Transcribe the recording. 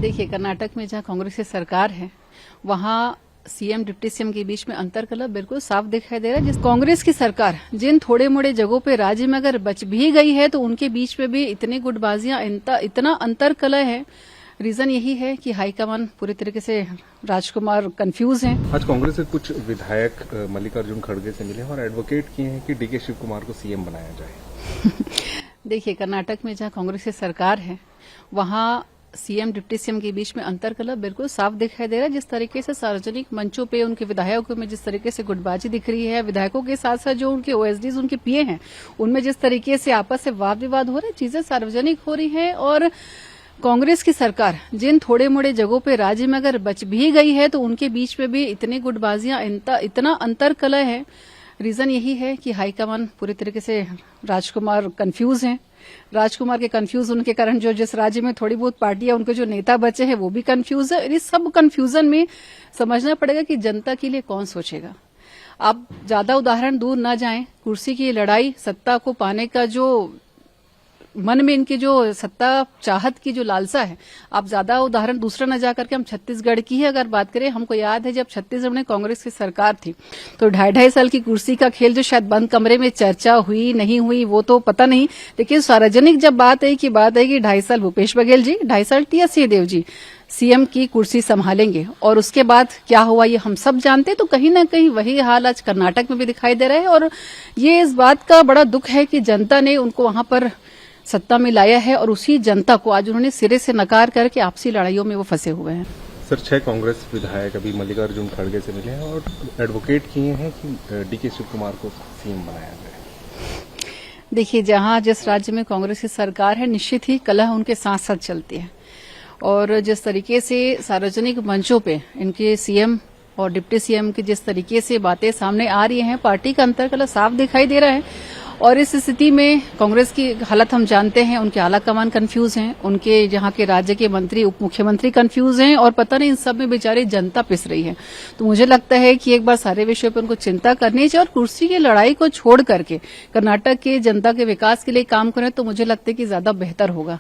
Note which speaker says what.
Speaker 1: देखिए, कर्नाटक में जहां कांग्रेस की सरकार है वहां सीएम डिप्टी सीएम के बीच में अंतर कलह बिल्कुल साफ दिखाई दे रहा है। जिस कांग्रेस की सरकार जिन थोड़े मोड़े जगहों पे राज्य में अगर बच भी गई है तो उनके बीच में भी इतनी गुटबाजियां इतना अंतर कलह है। रीजन यही है कि हाईकमान पूरी तरीके से राजकुमार कंफ्यूज हैं।
Speaker 2: आज कांग्रेस के कुछ विधायक मल्लिकार्जुन खड़गे से मिले और एडवोकेट किए हैं कि डीके शिव कुमार को सीएम बनाया जाए।
Speaker 1: देखिए, कर्नाटक में जहां कांग्रेस की सरकार है वहां सीएम डिप्टी सीएम के बीच में अंतर कलह बिल्कुल साफ दिखाई दे रहा है। जिस तरीके से सार्वजनिक मंचों पे उनके विधायकों में जिस तरीके से गुटबाजी दिख रही है, विधायकों के साथ साथ जो उनके ओएसडीज उनके पीए हैं उनमें जिस तरीके से आपस से वाद विवाद हो रहे हैं, चीजें सार्वजनिक हो रही हैं। और कांग्रेस की सरकार जिन थोड़े मोड़े जगहों पे राज्य में अगर बच भी गई है तो उनके बीच में भी इतनी गुटबाजियां इतना अंतर कलह है। रीजन यही है कि हाईकमान पूरी तरीके से राजकुमार कंफ्यूज हैं। राजकुमार के कंफ्यूज होने के कारण जो जिस राज्य में थोड़ी बहुत पार्टियां उनके जो नेता बचे हैं वो भी कंफ्यूज है। इस सब कंफ्यूजन में समझना पड़ेगा कि जनता के लिए कौन सोचेगा। आप ज्यादा उदाहरण दूर न जाएं, कुर्सी की लड़ाई, सत्ता को पाने का जो मन में इनकी जो सत्ता चाहत की जो लालसा है, आप ज्यादा उदाहरण दूसरा न जाकर के हम छत्तीसगढ़ की ही अगर बात करें, हमको याद है जब छत्तीसगढ़ में कांग्रेस की सरकार थी तो 2.5 साल की कुर्सी का खेल जो शायद बंद कमरे में चर्चा हुई नहीं हुई वो तो पता नहीं, लेकिन सार्वजनिक जब बात है कि 2.5 साल भूपेश बघेल जी, 2.5 साल टीएस सिंहदेव जी सीएम की कुर्सी संभालेंगे और उसके बाद क्या हुआ ये हम सब जानते हैं। तो कहीं ना कहीं वही हाल आज कर्नाटक में भी दिखाई दे रहा है और ये इस बात का बड़ा दुख है कि जनता ने उनको वहां पर सत्ता में लाया है और उसी जनता को आज उन्होंने सिरे से नकार करके आपसी लड़ाइयों में वो फंसे हुए हैं।
Speaker 2: सर, 6 कांग्रेस विधायक अभी मल्लिकार्जुन खड़गे से मिले हैं और एडवोकेट किए हैं कि डीके शिव कुमार को सीएम बनाया जाए।
Speaker 1: देखिए, जहां जिस राज्य में कांग्रेस की सरकार है निश्चित ही कलह उनके साथ साथ चलती है और जिस तरीके से सार्वजनिक मंचों पे इनके सीएम और डिप्टी सीएम की जिस तरीके से बातें सामने आ रही हैं, पार्टी का अंतर कलह साफ दिखाई दे रहा है। और इस स्थिति में कांग्रेस की हालत हम जानते हैं, उनके आला कमान कंफ्यूज हैं, उनके जहां के राज्य के मंत्री उप मुख्यमंत्री कंफ्यूज हैं और पता नहीं इन सब में बेचारी जनता पिस रही है। तो मुझे लगता है कि एक बार सारे विषयों पर उनको चिंता करनी चाहिए और कुर्सी की लड़ाई को छोड़ करके कर्नाटक के जनता के विकास के लिए काम करें तो मुझे लगता है कि ज्यादा बेहतर होगा।